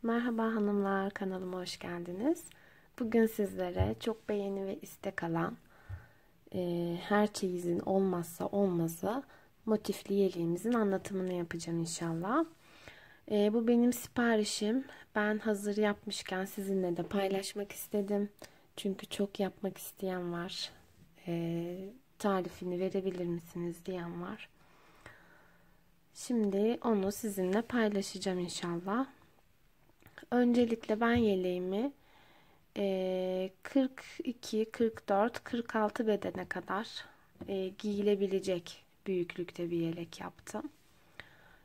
Merhaba hanımlar, kanalıma hoş geldiniz. Bugün sizlere çok beğeni ve istek alan her çeyizin olmazsa olmazı motifli yeleğimizin anlatımını yapacağım inşallah. Bu benim siparişim. Ben hazır yapmışken sizinle de paylaşmak istedim. Çünkü çok yapmak isteyen var. Tarifini verebilir misiniz diyen var. Şimdi onu sizinle paylaşacağım inşallah. Öncelikle ben yeleğimi 42, 44, 46 bedene kadar giyilebilecek büyüklükte bir yelek yaptım.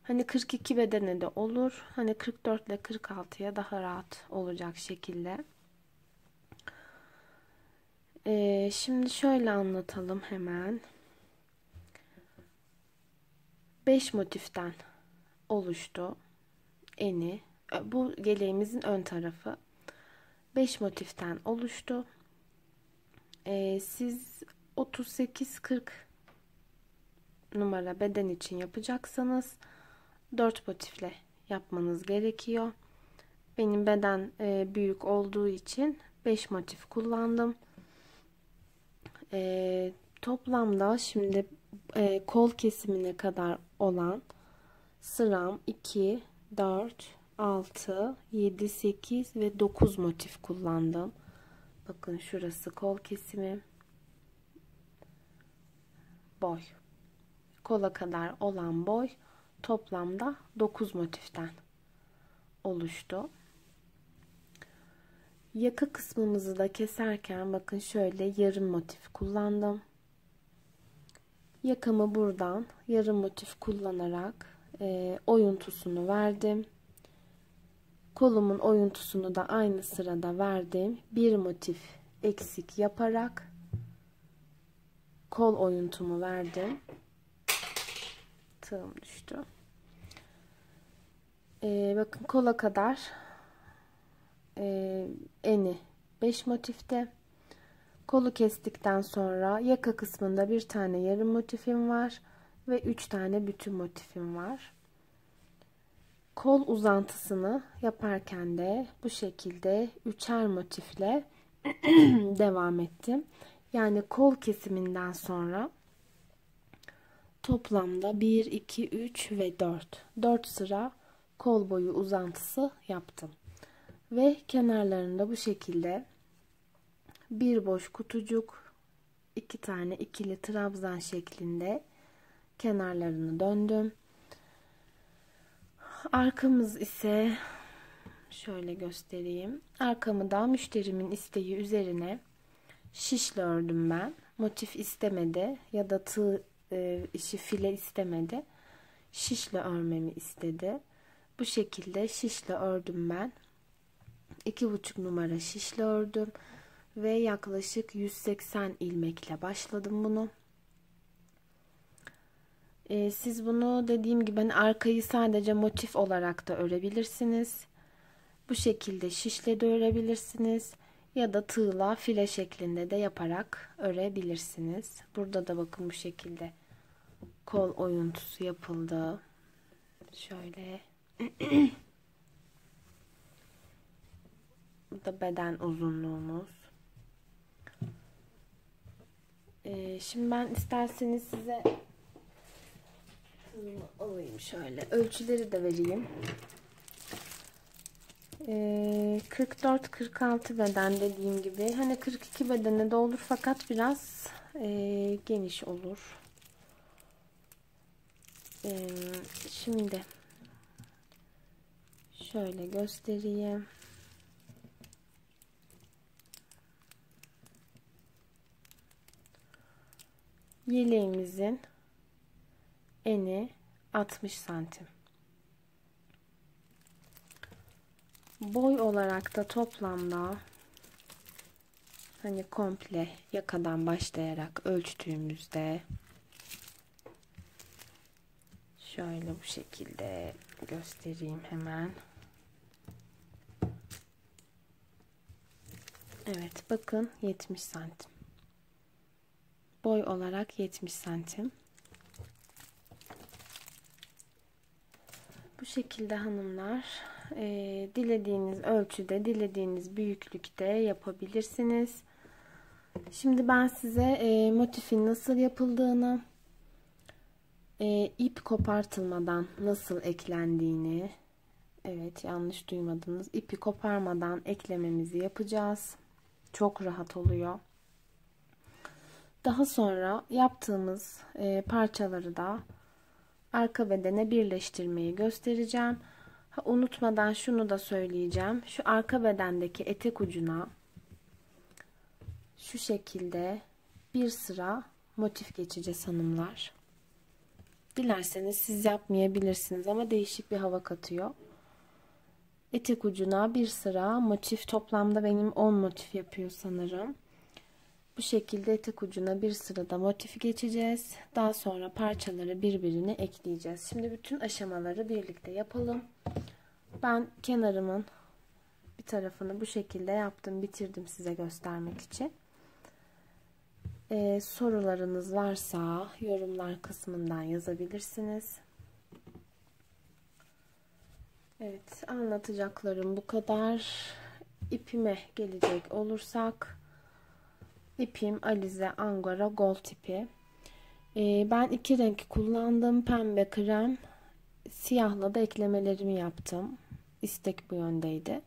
Hani 42 bedene de olur. Hani 44 ile 46'ya daha rahat olacak şekilde. Şimdi şöyle anlatalım hemen. 5 motiften oluştu eni. Bu yeleğimizin ön tarafı. 5 motiften oluştu. Siz 38-40 numara beden için yapacaksanız 4 motifle yapmanız gerekiyor. Benim beden büyük olduğu için 5 motif kullandım. Toplamda şimdi kol kesimine kadar olan sıram 2, 4, 6, 7, 8 ve 9 motif kullandım. Bakın şurası kol kesimi, boy. Kola kadar olan boy toplamda 9 motiften oluştu. Yaka kısmımızı da keserken bakın şöyle yarım motif kullandım. Yakamı buradan yarım motif kullanarak oyuntusunu verdim. Kolumun oyuntusunu da aynı sırada verdim. Bir motif eksik yaparak kol oyuntumu verdim. Tığım düştü. Bakın kola kadar eni 5 motifte. Kolu kestikten sonra yaka kısmında bir tane yarım motifim var ve 3 tane bütün motifim var. Kol uzantısını yaparken de bu şekilde üçer motifle devam ettim. Yani kol kesiminden sonra toplamda 1, 2, 3 ve 4. 4 sıra kol boyu uzantısı yaptım. Ve kenarlarında bu şekilde bir boş kutucuk, 2 tane ikili trabzan şeklinde kenarlarını döndüm. Arkamız ise şöyle göstereyim. Arkamı da müşterimin isteği üzerine şişle ördüm ben. Motif istemedi ya da tığ işi file istemedi. Şişle örmemi istedi. Bu şekilde şişle ördüm ben. 2,5 numara şişle ördüm ve yaklaşık 180 ilmekle başladım bunu. Siz bunu dediğim gibi hani arkayı sadece motif olarak da örebilirsiniz. Bu şekilde şişle de örebilirsiniz. Ya da tığla file şeklinde de yaparak örebilirsiniz. Burada da bakın bu şekilde kol oyuntusu yapıldı. Şöyle. Bu da beden uzunluğumuz. Şimdi ben isterseniz size alayım şöyle. Ölçüleri de vereyim. 44-46 beden dediğim gibi. Hani 42 bedene de olur fakat biraz geniş olur. Şimdi şöyle göstereyim. Yeleğimizin eni 60 santim. Boy olarak da toplamda hani komple yakadan başlayarak ölçtüğümüzde şöyle bu şekilde göstereyim hemen. Evet bakın 70 santim. Boy olarak 70 santim. Bu şekilde hanımlar dilediğiniz ölçüde, dilediğiniz büyüklükte yapabilirsiniz. Şimdi ben size motifin nasıl yapıldığını, ip kopartılmadan nasıl eklendiğini, evet yanlış duymadınız, ipi koparmadan eklememizi yapacağız. Çok rahat oluyor. Daha sonra yaptığımız parçaları da arka bedene birleştirmeyi göstereceğim. Unutmadan şunu da söyleyeceğim. Şu arka bedendeki etek ucuna şu şekilde bir sıra motif geçeceğiz hanımlar. Dilerseniz siz yapmayabilirsiniz ama değişik bir hava katıyor. Etek ucuna bir sıra motif, toplamda benim 10 motif yapıyor sanırım. Bu şekilde etek ucuna bir sırada motif geçeceğiz. Daha sonra parçaları birbirine ekleyeceğiz. Şimdi bütün aşamaları birlikte yapalım. Ben kenarımın bir tarafını bu şekilde yaptım, bitirdim size göstermek için. Sorularınız varsa yorumlar kısmından yazabilirsiniz. Evet, anlatacaklarım bu kadar. İpime gelecek olursak, ipim Alize Angora Gold ipi. Ben iki renk kullandım. Pembe krem, siyahla da eklemelerimi yaptım. İstek bu yöndeydi.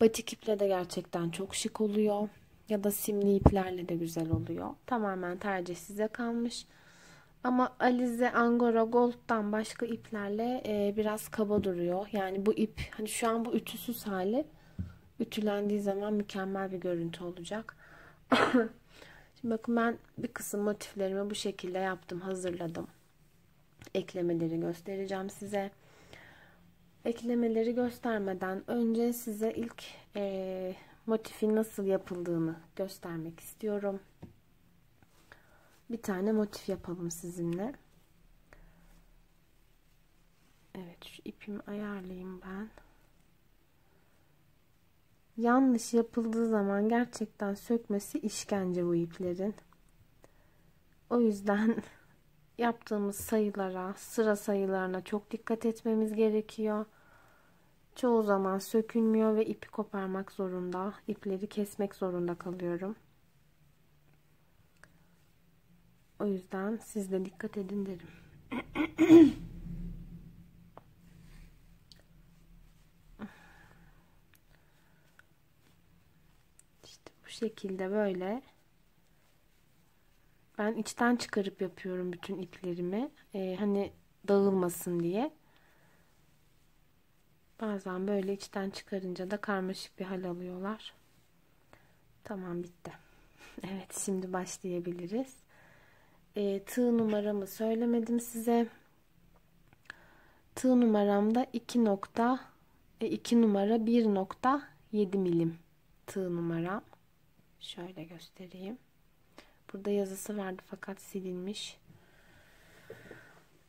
Batik iple de gerçekten çok şık oluyor. Ya da simli iplerle de güzel oluyor. Tamamen tercih size kalmış. Ama Alize Angora Gold'dan başka iplerle biraz kaba duruyor. Yani bu ip, hani şu an bu ütüsüz hali, ütülendiği zaman mükemmel bir görüntü olacak. Şimdi bakın, ben bir kısım motiflerimi bu şekilde yaptım, hazırladım. Eklemeleri göstereceğim size. Eklemeleri göstermeden önce size ilk motifin nasıl yapıldığını göstermek istiyorum. Bir tane motif yapalım sizinle. Evet, şu ipimi ayarlayayım ben. Yanlış yapıldığı zaman gerçekten sökmesi işkence bu iplerin. O yüzden yaptığımız sayılara, sıra sayılarına çok dikkat etmemiz gerekiyor. Çoğu zaman sökülmüyor ve ipi koparmak zorunda, ipleri kesmek zorunda kalıyorum. O yüzden siz de dikkat edin derim. İşte bu şekilde, böyle. Ben içten çıkarıp yapıyorum bütün iplerimi. Hani dağılmasın diye. Bazen böyle içten çıkarınca da karmaşık bir hal alıyorlar. Tamam, bitti. Evet, şimdi başlayabiliriz. Tığ numaramı söylemedim size. Tığ numaramda 2 numara 1,7 milim tığ numaram. Şöyle göstereyim. Burada yazısı vardı fakat silinmiş.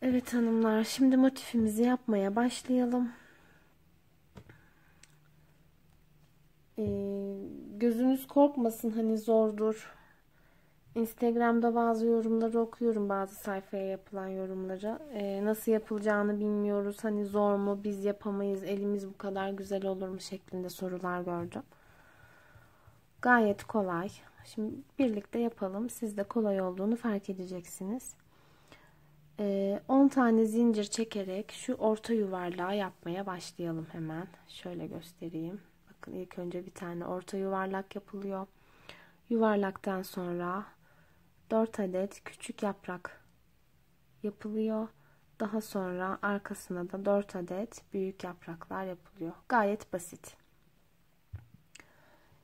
Evet hanımlar, şimdi motifimizi yapmaya başlayalım. Gözünüz korkmasın, hani zordur. Instagram'da bazı yorumları okuyorum, bazı sayfaya yapılan yorumları. Nasıl yapılacağını bilmiyoruz, hani zor mu, biz yapamayız, elimiz bu kadar güzel olur mu şeklinde sorular gördüm. Gayet kolay. Şimdi birlikte yapalım. Siz de kolay olduğunu fark edeceksiniz. 10 tane zincir çekerek şu orta yuvarlağı yapmaya başlayalım hemen. Şöyle göstereyim. Bakın, ilk önce bir tane orta yuvarlak yapılıyor. Yuvarlaktan sonra 4 adet küçük yaprak yapılıyor. Daha sonra arkasına da 4 adet büyük yapraklar yapılıyor. Gayet basit.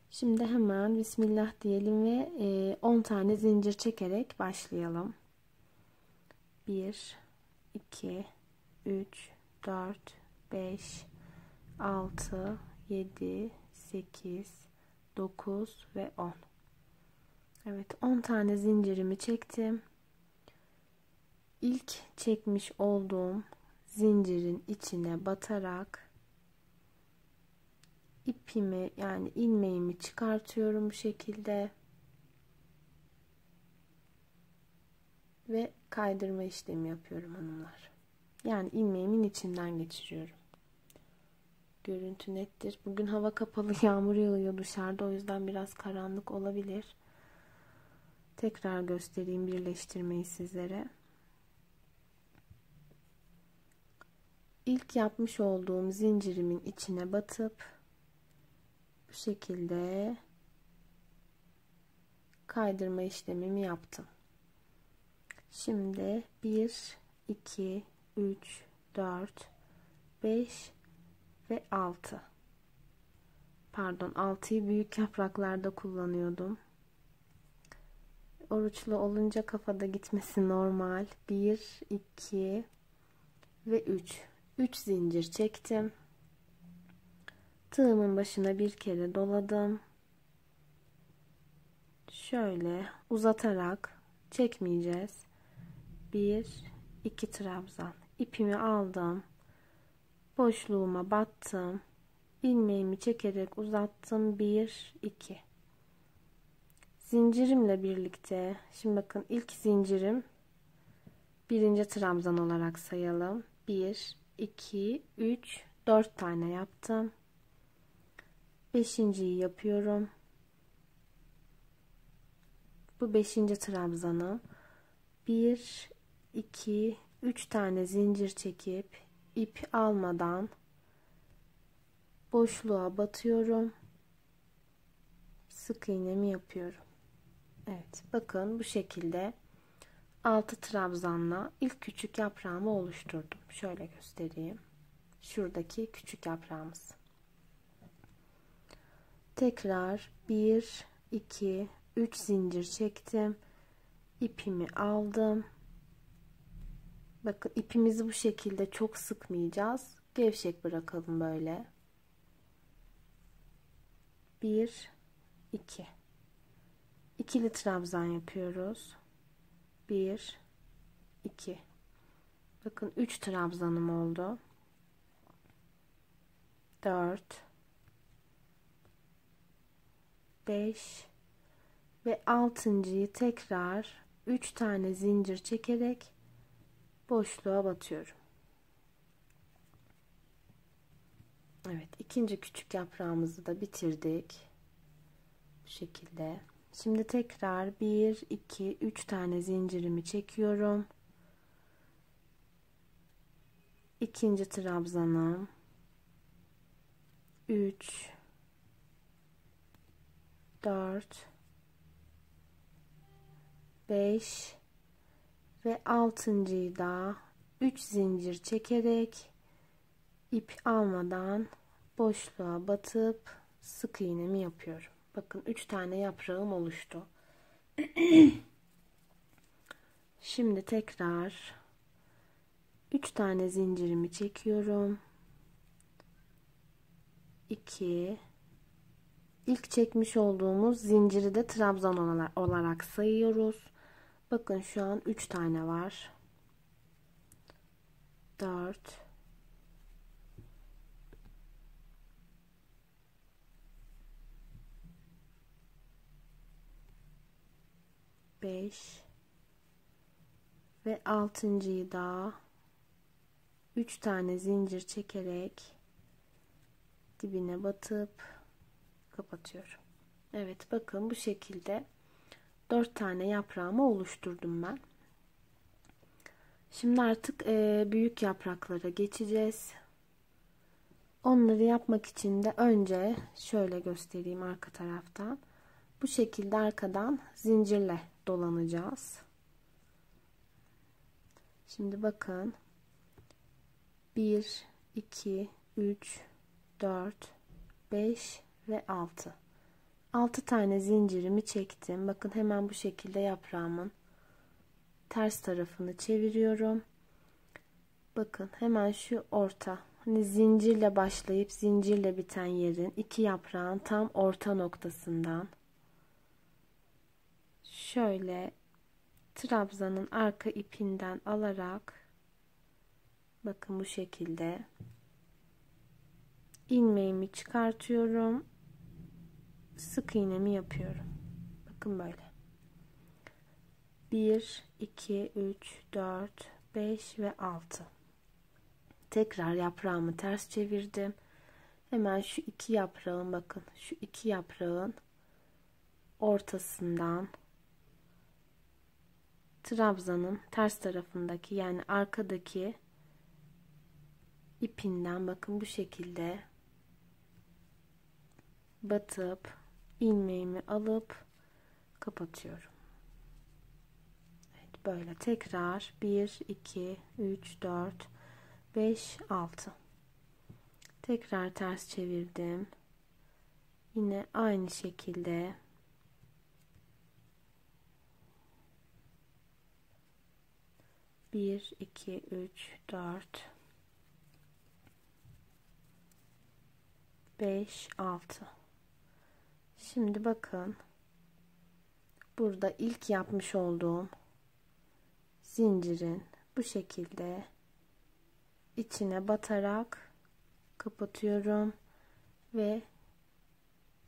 Şimdi hemen Bismillah diyelim ve 10 tane zincir çekerek başlayalım. 1, 2, 3, 4, 5, 6, 7, 8, 9 ve 10. Evet, 10 tane zincirimi çektim. İlk çekmiş olduğum zincirin içine batarak ipimi, yani ilmeğimi çıkartıyorum bu şekilde ve kaydırma işlemi yapıyorum hanımlar. Yani ilmeğimin içinden geçiriyorum. görüntü nettir. Bugün hava kapalı, yağmur yağıyor dışarıda, o yüzden biraz karanlık olabilir. Tekrar göstereyim birleştirmeyi sizlere. İlk yapmış olduğum zincirimin içine batıp bu şekilde kaydırma işlemimi yaptım. Şimdi 1, 2, 3, 4, 5 ve 6. Pardon, 6'yı büyük yapraklarda kullanıyordum. Oruçlu olunca kafada gitmesi normal. 1, 2 ve 3. 3 zincir çektim. Tığımın başına bir kere doladım. Şöyle uzatarak çekmeyeceğiz. 1, 2 trabzan. İpimi aldım. Boşluğuma battım. İlmeğimi çekerek uzattım. 1, 2. Zincirimle birlikte, şimdi bakın ilk zincirim birinci trabzan olarak sayalım. 1, 2, 3, 4 tane yaptım. Beşinciyi yapıyorum. Bu 5. trabzanı 1, 2, 3 tane zincir çekip ip almadan boşluğa batıyorum. Sık iğnemi yapıyorum. Evet, bakın bu şekilde 6 trabzanla ilk küçük yaprağımı oluşturdum. Şöyle göstereyim. Şuradaki küçük yaprağımız. Tekrar 1, 2, 3 zincir çektim. İpimi aldım. Bakın ipimizi bu şekilde çok sıkmayacağız. Gevşek bırakalım böyle. 1, 2. İkili trabzan yapıyoruz. 1, 2. Bakın 3 trabzanım oldu. 4, 5 ve 6.'yı tekrar 3 tane zincir çekerek boşluğa batıyorum. Evet, ikinci küçük yaprağımızı da bitirdik. Bu şekilde. Şimdi tekrar 1, 2, 3 tane zincirimi çekiyorum. İkinci trabzanım. 3, 4, 5 ve 6.'yı da 3 zincir çekerek ip almadan boşluğa batıp sık iğnemi yapıyorum. Bakın 3 tane yaprağım oluştu. Şimdi tekrar 3 tane zincirimi çekiyorum. 2. İlk çekmiş olduğumuz zinciri de trabzan olarak sayıyoruz. Bakın şu an 3 tane var. 4, 5 ve 6.'yı da 3 tane zincir çekerek dibine batıp kapatıyorum. Evet, bakın bu şekilde 4 tane yaprağımı oluşturdum ben. Şimdi artık büyük yapraklara geçeceğiz. Onları yapmak için de önce şöyle göstereyim arka taraftan. Bu şekilde arkadan zincirle dolanacağız. Şimdi bakın. 1, 2, 3, 4, 5 ve 6. 6 tane zincirimi çektim. Bakın hemen bu şekilde yaprağımın ters tarafını çeviriyorum. Bakın hemen şu orta, hani zincirle başlayıp zincirle biten yerin, iki yaprağın tam orta noktasından şöyle trabzanın arka ipinden alarak, bakın bu şekilde ilmeğimi çıkartıyorum. Sık iğnemi yapıyorum. Bakın böyle. 1, 2, 3, 4, 5 ve 6. Tekrar yaprağımı ters çevirdim. Hemen şu iki yaprağın, bakın şu iki yaprağın ortasından trabzanın ters tarafındaki, yani arkadaki ipinden bakın bu şekilde batıp ilmeğimi alıp kapatıyorum. Evet, böyle tekrar 1 2 3 4 5 6 tekrar ters çevirdim. Yine aynı şekilde bir, iki, üç, dört, 5, 6. Şimdi bakın. Burada ilk yapmış olduğum zincirin bu şekilde içine batarak kapatıyorum ve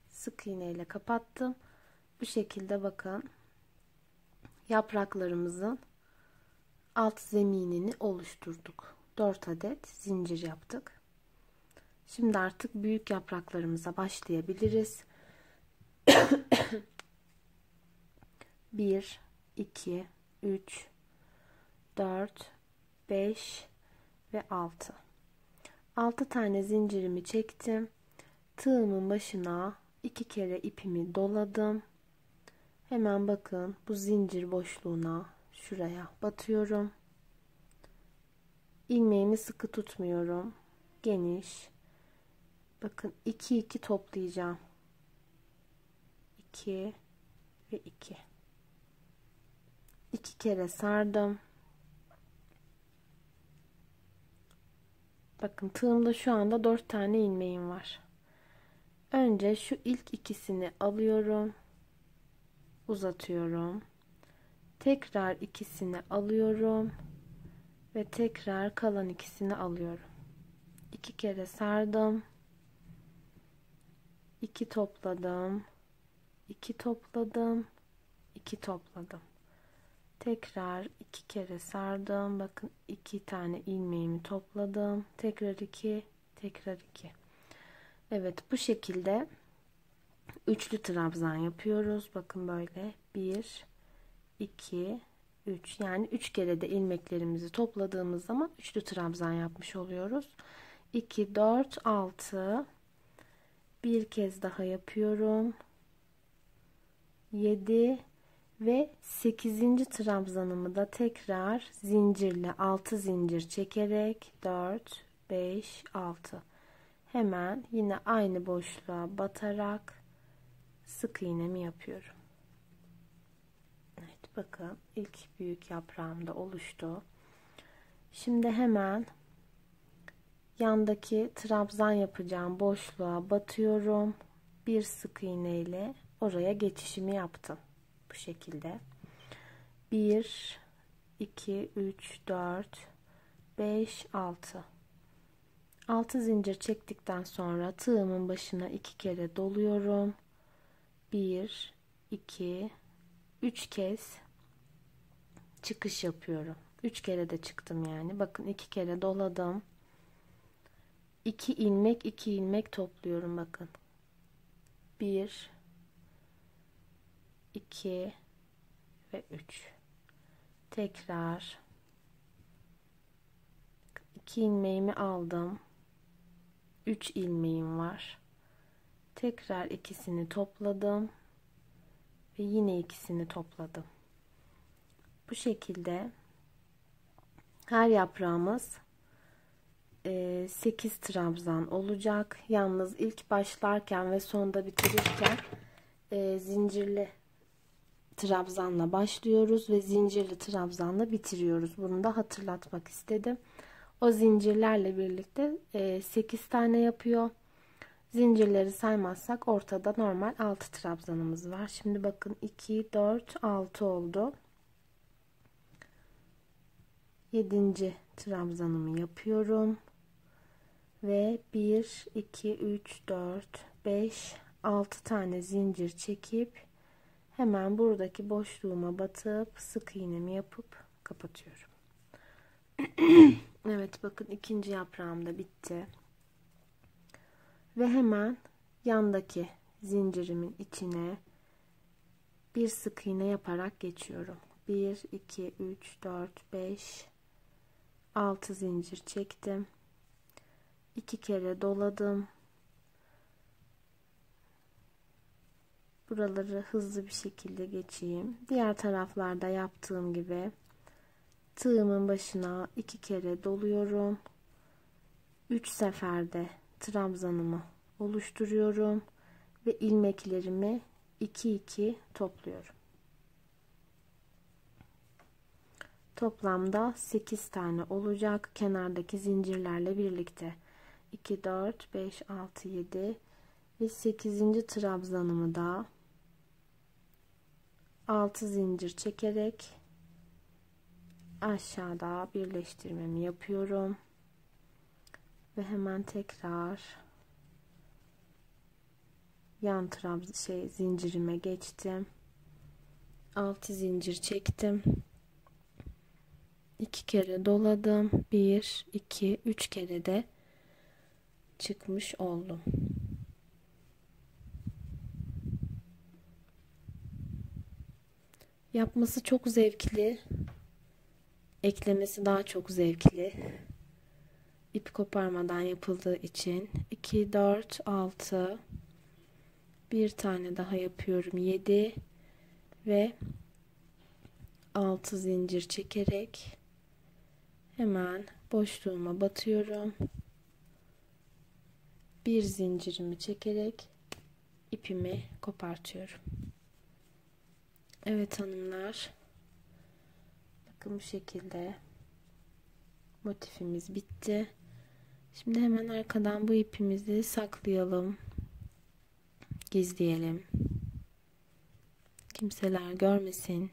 sık iğne ile kapattım. Bu şekilde bakın yapraklarımızın alt zeminini oluşturduk. 4 adet zincir yaptık. Şimdi artık büyük yapraklarımıza başlayabiliriz. 1 2 3 4 5 ve 6. 6 tane zincirimi çektim. Tığımın başına 2 kere ipimi doladım. Hemen bakın bu zincir boşluğuna şuraya batıyorum. İlmeğimi sıkı tutmuyorum. Geniş. Bakın 2 2 toplayacağım. 2 ve 2. 2 kere sardım. Bakın tığımda şu anda 4 tane ilmeğim var. Önce şu ilk ikisini alıyorum. Uzatıyorum. Tekrar ikisini alıyorum. Ve tekrar kalan ikisini alıyorum. 2 kere sardım. 2 topladım. 2 topladım. 2 topladım. Tekrar 2 kere sardım. Bakın 2 tane ilmeğimi topladım. Tekrar 2, tekrar 2. Evet, bu şekilde üçlü trabzan yapıyoruz. Bakın böyle 1 2 3, yani 3 kere de ilmeklerimizi topladığımız zaman üçlü trabzan yapmış oluyoruz. 2 4 6 bir kez daha yapıyorum. 7 ve 8. trabzanımı da tekrar zincirle 6 zincir çekerek 4 5 6 hemen yine aynı boşluğa batarak sık iğnemi yapıyorum. Evet, bakın ilk büyük yaprağım da oluştu. Şimdi hemen yandaki trabzan yapacağım boşluğa batıyorum. Bir sık iğne ile oraya geçişimi yaptım. Bu şekilde. 1 2 3 4 5 6 6 zincir çektikten sonra tığımın başına 2 kere doluyorum. 1 2 3 kez çıkış yapıyorum. 3 kere de çıktım yani. Bakın 2 kere doladım. 2 ilmek 2 ilmek topluyorum bakın. 1 2 ve 3. Tekrar 2 ilmeğimi aldım. 3 ilmeğim var. Tekrar ikisini topladım ve yine ikisini topladım. Bu şekilde her yaprağımız 8 trabzan olacak. Yalnız ilk başlarken ve sonda bitirirken zincirli trabzanla başlıyoruz ve zincirli trabzanla bitiriyoruz. Bunu da hatırlatmak istedim. O zincirlerle birlikte 8 tane yapıyor. Zincirleri saymazsak ortada normal 6 trabzanımız var. Şimdi bakın 2 4 6 oldu. 7. trabzanımı yapıyorum. Ve 1 2 3 4 5 6 tane zincir çekip hemen buradaki boşluğuma batıp sık iğnemi yapıp kapatıyorum. Evet, bakın ikinci yaprağım da bitti. Ve hemen yandaki zincirimin içine bir sık iğne yaparak geçiyorum. 1, 2, 3, 4, 5, 6 zincir çektim. 2 kere doladım. Buraları hızlı bir şekilde geçeyim. Diğer taraflarda yaptığım gibi tığımın başına 2 kere doluyorum. 3 seferde trabzanımı oluşturuyorum ve ilmeklerimi 2 topluyorum. Toplamda 8 tane olacak kenardaki zincirlerle birlikte. 2, 4, 5, 6, 7 ve 8. trabzanımı da 6 zincir çekerek aşağıda birleştirmemi yapıyorum. Ve hemen tekrar yan zincirime geçtim. 6 zincir çektim. 2 kere doladım. 1, 2, 3 kere de çıkmış oldum. Yapması çok zevkli. Eklemesi daha çok zevkli. İp koparmadan yapıldığı için 2, 4, 6 bir tane daha yapıyorum. 7 ve 6 zincir çekerek hemen boşluğuma batıyorum. Bir zincirimi çekerek ipimi kopartıyorum. Evet hanımlar. Bakın bu şekilde motifimiz bitti. Şimdi hemen arkadan bu ipimizi saklayalım. Gizleyelim. Kimseler görmesin.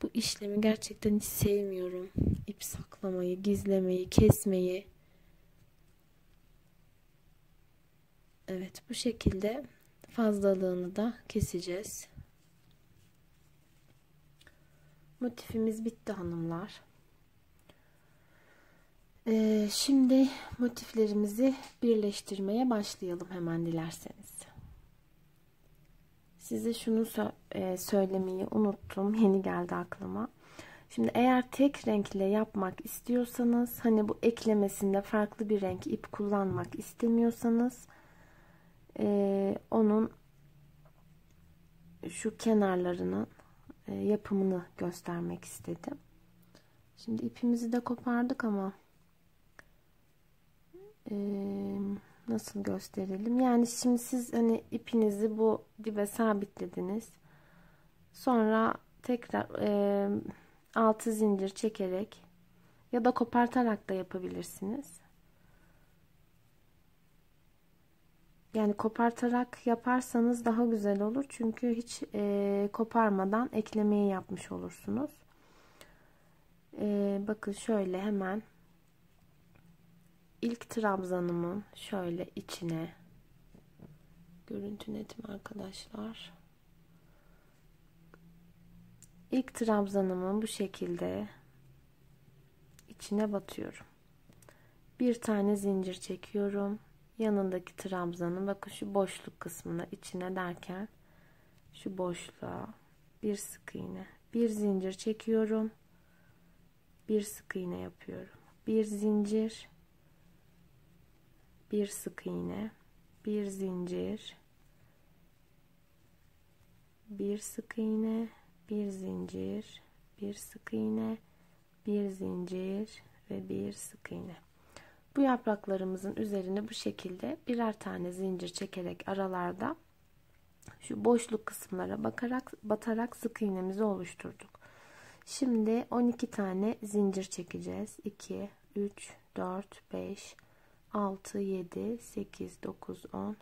Bu işlemi gerçekten hiç sevmiyorum. İp saklamayı, gizlemeyi, kesmeyi. Evet, bu şekilde fazlalığını da keseceğiz. Motifimiz bitti hanımlar. Şimdi motiflerimizi birleştirmeye başlayalım hemen dilerseniz. Size şunu söylemeyi unuttum. Yeni geldi aklıma. Şimdi eğer tek renkle yapmak istiyorsanız, hani bu eklemesinde farklı bir renk ip kullanmak istemiyorsanız, onun şu kenarlarının yapımını göstermek istedim. Şimdi ipimizi de kopardık ama nasıl gösterelim? Yani şimdi siz hani ipinizi bu dibe sabitlediniz. Sonra tekrar 6 zincir çekerek ya da kopartarak da yapabilirsiniz. Yani kopartarak yaparsanız daha güzel olur. Çünkü hiç koparmadan eklemeyi yapmış olursunuz. Bakın şöyle hemen ilk trabzanımın şöyle içine, görüntü netim arkadaşlar. İlk trabzanımın bu şekilde içine batıyorum. Bir tane zincir çekiyorum. Yanındaki trabzanın bakın şu boşluk kısmına içine derken şu boşluğa bir sık iğne, bir zincir çekiyorum. Bir sık iğne yapıyorum. Bir zincir, bir sık iğne, bir zincir, bir sık iğne, bir zincir, bir sık iğne, bir zincir ve bir sık iğne. Bu yapraklarımızın üzerine bu şekilde birer tane zincir çekerek aralarda şu boşluk kısımlara batarak sık iğnemizi oluşturduk. Şimdi 12 tane zincir çekeceğiz. 2, 3, 4, 5, 6, 7, 8, 9, 10,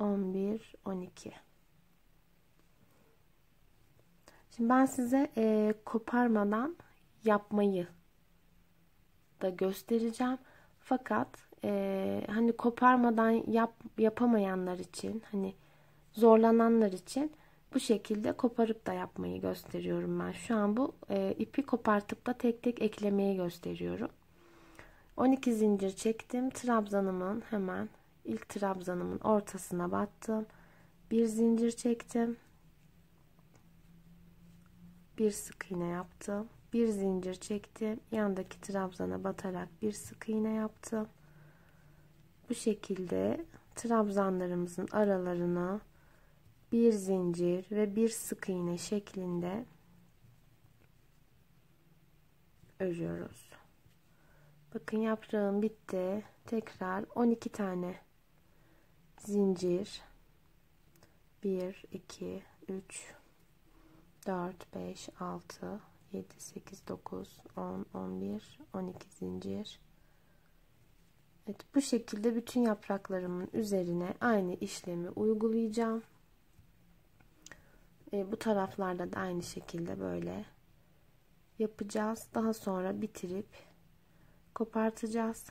11, 12. Şimdi ben size koparmadan yapmayı da göstereceğim. Fakat hani koparmadan yapamayanlar için, hani zorlananlar için bu şekilde koparıp da yapmayı gösteriyorum ben. Şu an bu ipi kopartıp da tek tek eklemeyi gösteriyorum. 12 zincir çektim. Trabzanımın hemen ilk trabzanımın ortasına battım. Bir zincir çektim. Bir sık iğne yaptım. Bir zincir çektim. Yandaki trabzana batarak bir sık iğne yaptım. Bu şekilde trabzanlarımızın aralarına bir zincir ve bir sık iğne şeklinde örüyoruz. Bakın yaprağım bitti. Tekrar 12 tane zincir. 1 2 3 4 5 6 7 8 9 10 11 12 zincir. Evet, bu şekilde bütün yapraklarımın üzerine aynı işlemi uygulayacağım. Bu taraflarda da aynı şekilde böyle yapacağız. Daha sonra bitirip kopartacağız.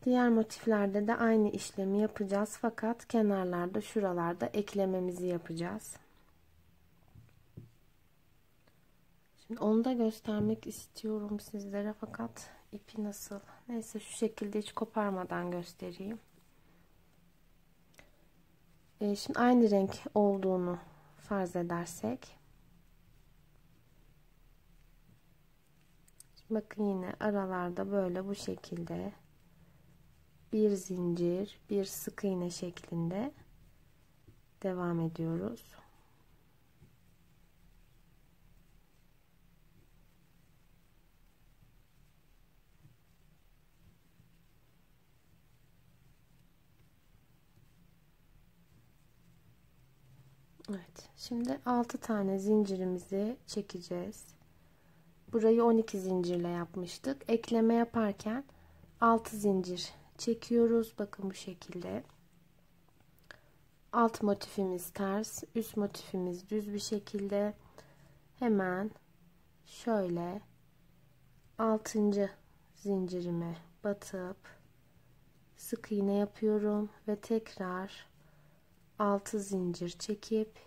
Diğer motiflerde de aynı işlemi yapacağız. Fakat kenarlarda, şuralarda eklememizi yapacağız. Şimdi onu da göstermek istiyorum sizlere, fakat ipi nasıl? Neyse, şu şekilde hiç koparmadan göstereyim. Şimdi aynı renk olduğunu farz edersek. Şimdi bakın yine aralarda böyle bu şekilde bir zincir, bir sık iğne şeklinde devam ediyoruz. Evet, şimdi 6 tane zincirimizi çekeceğiz. Burayı 12 zincirle yapmıştık. Ekleme yaparken 6 zincir çekiyoruz. Bakın bu şekilde. Alt motifimiz ters, üst motifimiz düz bir şekilde. Hemen şöyle 6. zincirime batıp sık iğne yapıyorum ve tekrar 6 zincir çekip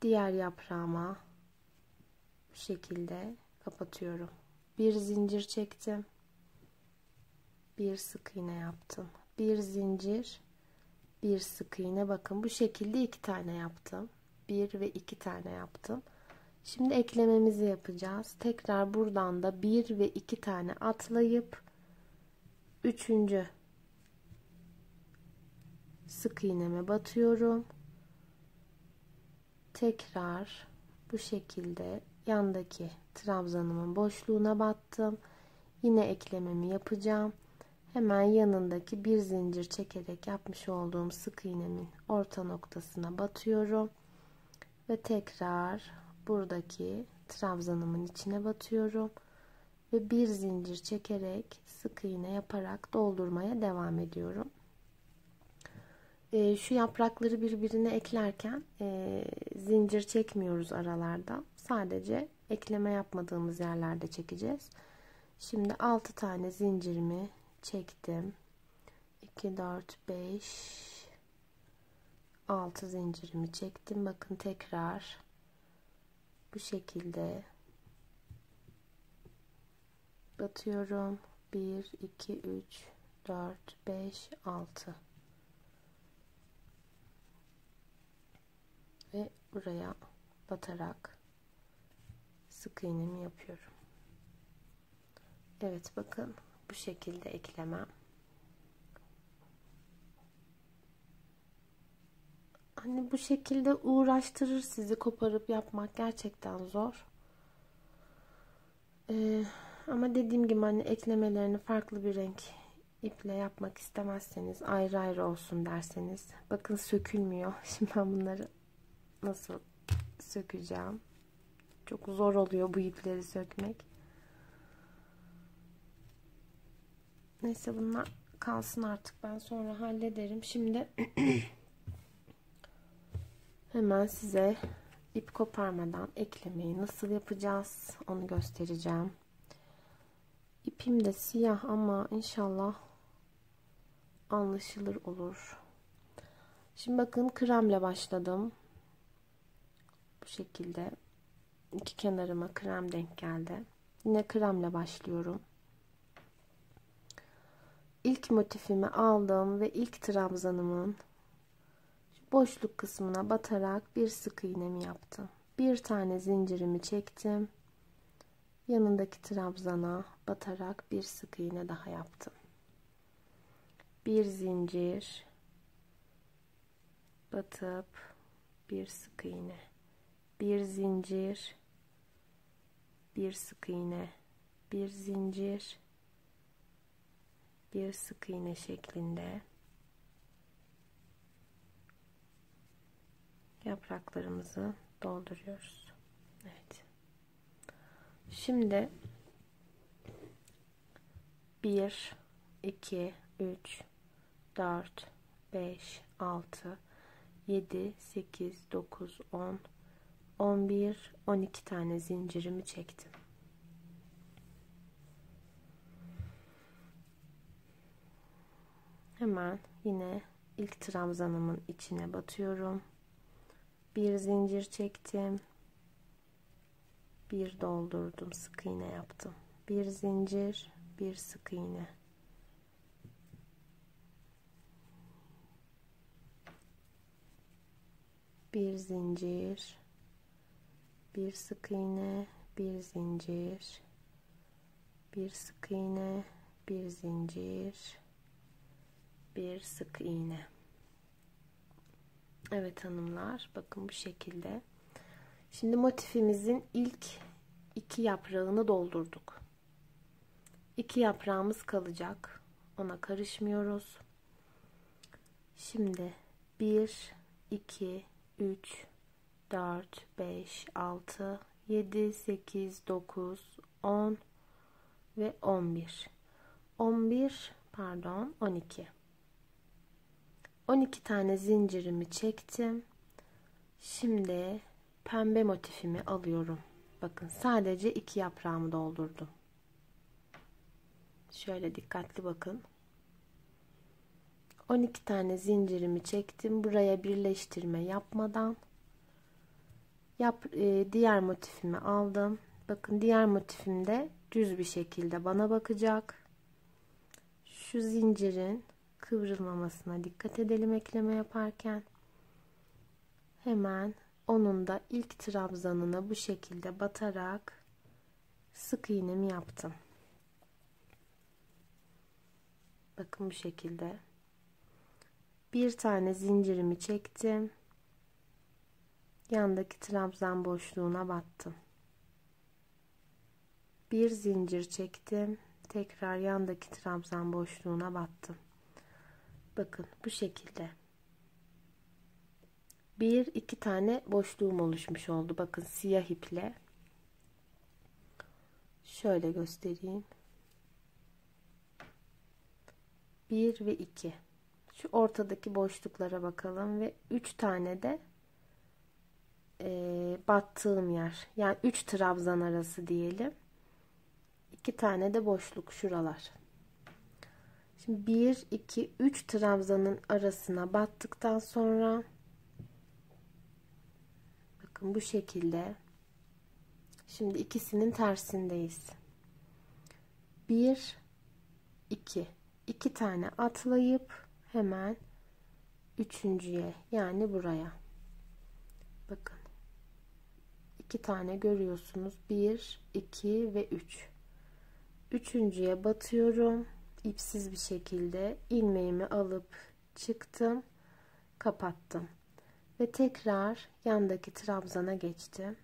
diğer yaprağıma bu şekilde kapatıyorum. Bir zincir çektim. Bir sık iğne yaptım. Bir zincir, bir sık iğne. Bakın bu şekilde 2 tane yaptım. 1 ve 2 tane yaptım. Şimdi eklememizi yapacağız. Tekrar buradan da 1 ve 2 tane atlayıp 3. sık iğneme batıyorum. Tekrar bu şekilde yandaki trabzanımın boşluğuna battım. Yine eklememi yapacağım. Hemen yanındaki bir zincir çekerek yapmış olduğum sık iğnemin orta noktasına batıyorum ve tekrar buradaki trabzanımın içine batıyorum ve bir zincir çekerek sık iğne yaparak doldurmaya devam ediyorum. Şu yaprakları birbirine eklerken zincir çekmiyoruz aralarda. Sadece ekleme yapmadığımız yerlerde çekeceğiz. Şimdi 6 tane zincirimi çektim. 2 4 5 6 zincirimi çektim. Bakın tekrar bu şekilde batıyorum. 1 2 3 4 5 6 ve buraya batarak sık iğnemi yapıyorum. Evet, bakın bu şekilde eklemem. Hani bu şekilde uğraştırır sizi, koparıp yapmak gerçekten zor. Ama dediğim gibi hani eklemelerini farklı bir renk iple yapmak istemezseniz, ayrı ayrı olsun derseniz, bakın sökülmüyor. Şimdi ben bunları nasıl sökeceğim? Çok zor oluyor bu ipleri sökmek. Neyse, bunlar kalsın artık, ben sonra hallederim. Şimdi hemen size ip koparmadan eklemeyi nasıl yapacağız onu göstereceğim. İpim de siyah ama inşallah anlaşılır olur. Şimdi bakın, kremle başladım. Bu şekilde iki kenarıma krem denk geldi. Yine kremle başlıyorum. İlk motifimi aldım ve ilk trabzanımın boşluk kısmına batarak bir sık iğnemi yaptım. Bir tane zincirimi çektim. Yanındaki trabzana batarak bir sık iğne daha yaptım. Bir zincir batıp bir sık iğne, bir zincir, bir sık iğne, bir zincir, bir sık iğne şeklinde yapraklarımızı dolduruyoruz. Evet. Şimdi 1, 2, 3, 4, 5, 6, 7, 8, 9, 10, 11, 12 tane zincirimi çektim. Hemen yine ilk trabzanımın içine batıyorum. Bir zincir çektim. Bir doldurdum, sık iğne yaptım. Bir zincir, bir sık iğne. Bir zincir, bir sık iğne, bir zincir, bir sık iğne, bir zincir, bir sık iğne. Evet hanımlar, bakın bu şekilde. Şimdi motifimizin ilk 2 yaprağını doldurduk. 2 yaprağımız kalacak. Ona karışmıyoruz. Şimdi 1, 2, 3, 4, 5, 6, 7, 8, 9, 10 ve 11. 12. 12 tane zincirimi çektim. Şimdi pembe motifimi alıyorum. Bakın sadece 2 yaprağımı doldurdum. Şöyle dikkatli bakın. 12 tane zincirimi çektim. Buraya birleştirme yapmadan diğer motifimi aldım. Bakın diğer motifimde düz bir şekilde bana bakacak. Şu zincirin kıvrılmamasına dikkat edelim ekleme yaparken. Hemen onun da ilk trabzanına bu şekilde batarak sık iğnemi yaptım. Bakın bu şekilde. Bir tane zincirimi çektim. Yandaki trabzan boşluğuna battım. Bir zincir çektim. Tekrar yandaki trabzan boşluğuna battım. Bakın bu şekilde. 1-2 tane boşluğum oluşmuş oldu. Bakın siyah iple. Şöyle göstereyim. 1 ve 2. Şu ortadaki boşluklara bakalım ve 3 tane de battığım yer. Yani 3 trabzan arası diyelim. 2 tane de boşluk şuralar. Şimdi 1, 2, 3 trabzanın arasına battıktan sonra bakın bu şekilde. Şimdi ikisinin tersindeyiz. 1, 2. 2 tane atlayıp hemen üçüncüye yani buraya. Bakın. 2 tane görüyorsunuz. 1, 2 ve 3. Üçüncüye batıyorum. İpsiz bir şekilde ilmeğimi alıp çıktım. Kapattım. Ve tekrar yandaki trabzana geçtim.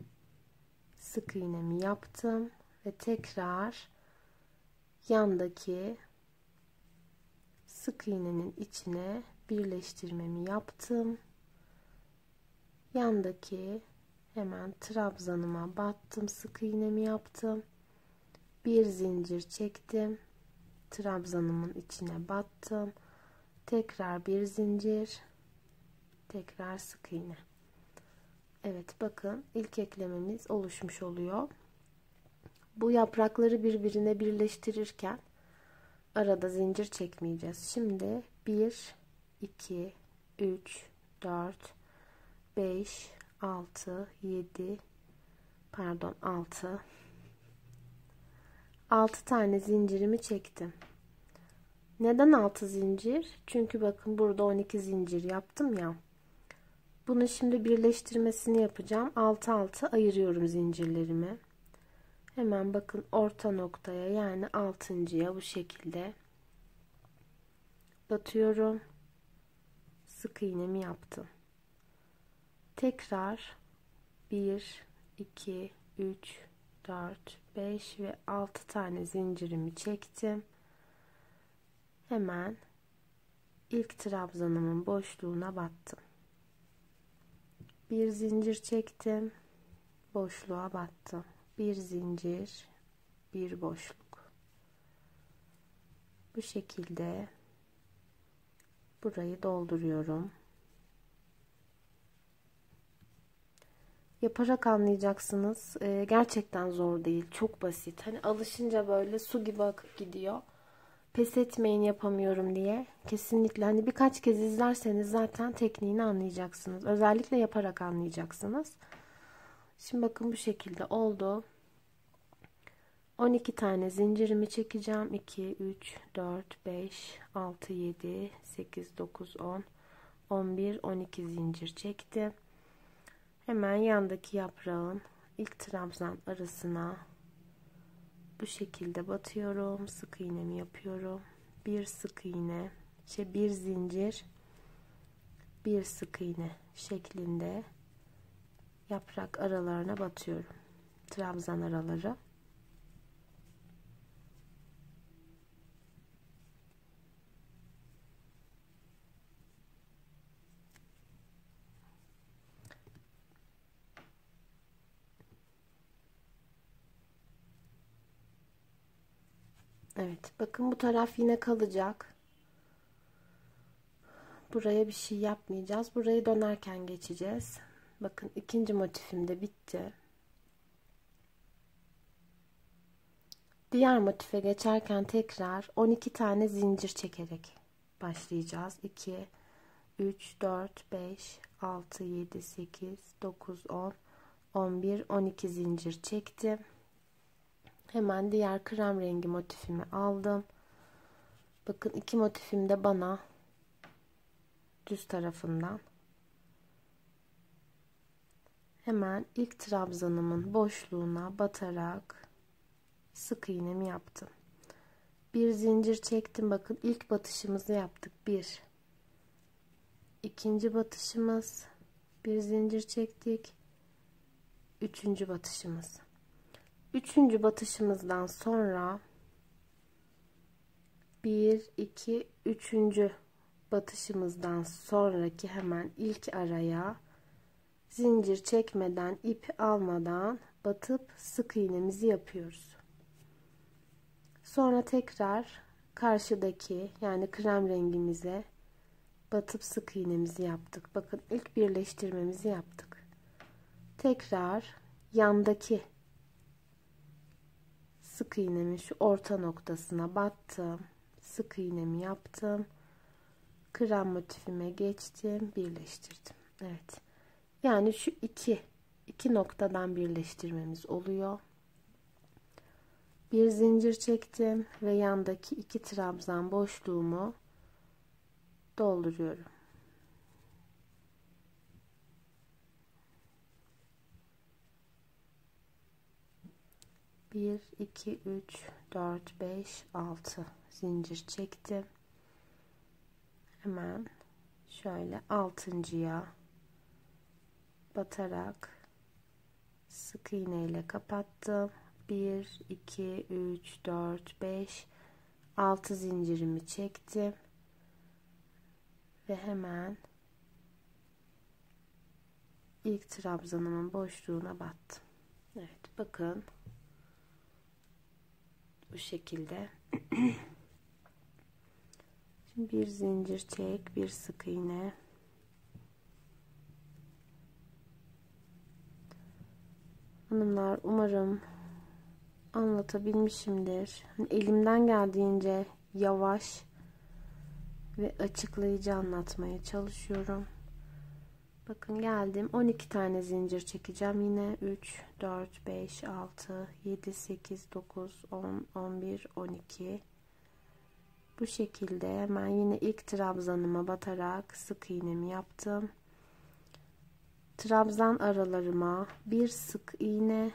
Sık iğnemi yaptım. Ve tekrar yandaki sık iğnenin içine birleştirmemi yaptım. Yandaki hemen trabzanıma battım. Sık iğnemi yaptım. Bir zincir çektim. Trabzanımın içine battım. Tekrar bir zincir. Tekrar sık iğne. Evet bakın ilk eklememiz oluşmuş oluyor. Bu yaprakları birbirine birleştirirken arada zincir çekmeyeceğiz. Şimdi 1, 2, 3, 4, 5, 6, 7, pardon 6, 6 tane zincirimi çektim. Neden 6 zincir? Çünkü bakın burada 12 zincir yaptım ya. Bunu şimdi birleştirmesini yapacağım. 6 6 ayırıyorum zincirlerimi. Hemen bakın orta noktaya, yani 6.'ya bu şekilde batıyorum. Sık iğnemi yaptım. Tekrar 1 2 3 4 5 ve 6 tane zincirimi çektim. Hemen ilk trabzanımın boşluğuna battım. Bir zincir çektim, boşluğa battım. Bir zincir, bir boşluk. Bu şekilde burayı dolduruyorum. Yaparak anlayacaksınız. Gerçekten zor değil, çok basit. Hani alışınca böyle su gibi akıp gidiyor. Pes etmeyin yapamıyorum diye. Kesinlikle hani birkaç kez izlerseniz zaten tekniğini anlayacaksınız. Özellikle yaparak anlayacaksınız. Şimdi bakın bu şekilde oldu. 12 tane zincirimi çekeceğim. 2, 3, 4, 5, 6, 7, 8, 9, 10, 11, 12 zincir çektim. Hemen yandaki yaprağın ilk trabzan arasına bu şekilde batıyorum. Sık iğnemi yapıyorum. Bir sık iğne, bir zincir, bir sık iğne şeklinde yaprak aralarına batıyorum. Trabzan araları. Evet, bakın bu taraf yine kalacak. Buraya bir şey yapmayacağız. Burayı dönerken geçeceğiz. Bakın ikinci motifim de bitti. Diğer motife geçerken tekrar 12 tane zincir çekerek başlayacağız. 2, 3, 4, 5, 6, 7, 8, 9, 10, 11, 12 zincir çektim. Hemen diğer krem rengi motifimi aldım. Bakın iki motifim de bana düz tarafından. Hemen ilk trabzanımın boşluğuna batarak sık iğnemi yaptım. Bir zincir çektim. Bakın ilk batışımızı yaptık. Bir. İkinci batışımız. Bir zincir çektik. Üçüncü batışımız. Üçüncü batışımızdan sonra 1, 2, üçüncü batışımızdan sonraki hemen ilk araya zincir çekmeden, ip almadan batıp sık iğnemizi yapıyoruz. Sonra tekrar karşıdaki, yani krem rengimize batıp sık iğnemizi yaptık. Bakın ilk birleştirmemizi yaptık. Tekrar yandaki sık iğnemin şu orta noktasına battım. Sık iğnemi yaptım. Krem motifime geçtim, birleştirdim. Evet. Yani şu iki noktadan birleştirmemiz oluyor. Bir zincir çektim ve yandaki iki trabzan boşluğumu dolduruyorum. Bir, iki, üç, dört, beş, 6 zincir çektim. Hemen şöyle 6.'ya batarak sık iğne ile kapattım. 1, 2, 3, 4, 5, 6 zincirimi çektim. Ve hemen ilk trabzanımın boşluğuna battım. Evet, bakın bu şekilde. Şimdi bir zincir çek, bir sık iğne. Hanımlar, umarım anlatabilmişimdir. Hani elimden geldiğince yavaş ve açıklayıcı anlatmaya çalışıyorum. Bakın geldim. 12 tane zincir çekeceğim. Yine 3, 4, 5, 6, 7, 8, 9, 10, 11, 12. Bu şekilde hemen yine ilk trabzanıma batarak sık iğnemi yaptım. Trabzan aralarıma bir sık iğne,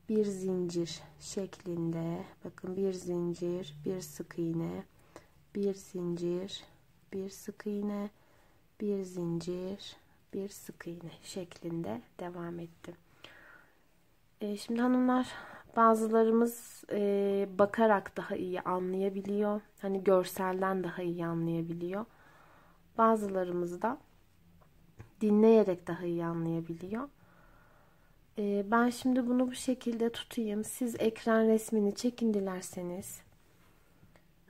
bir zincir şeklinde, bakın bir zincir, bir sık iğne, bir zincir, bir sık iğne, bir zincir, bir sık iğne şeklinde devam ettim. Şimdi hanımlar, bazılarımız bakarak daha iyi anlayabiliyor. Hani görselden daha iyi anlayabiliyor. Bazılarımız da dinleyerek daha iyi anlayabiliyor. Ben şimdi bunu bu şekilde tutayım. Siz ekran resmini çekin dilerseniz.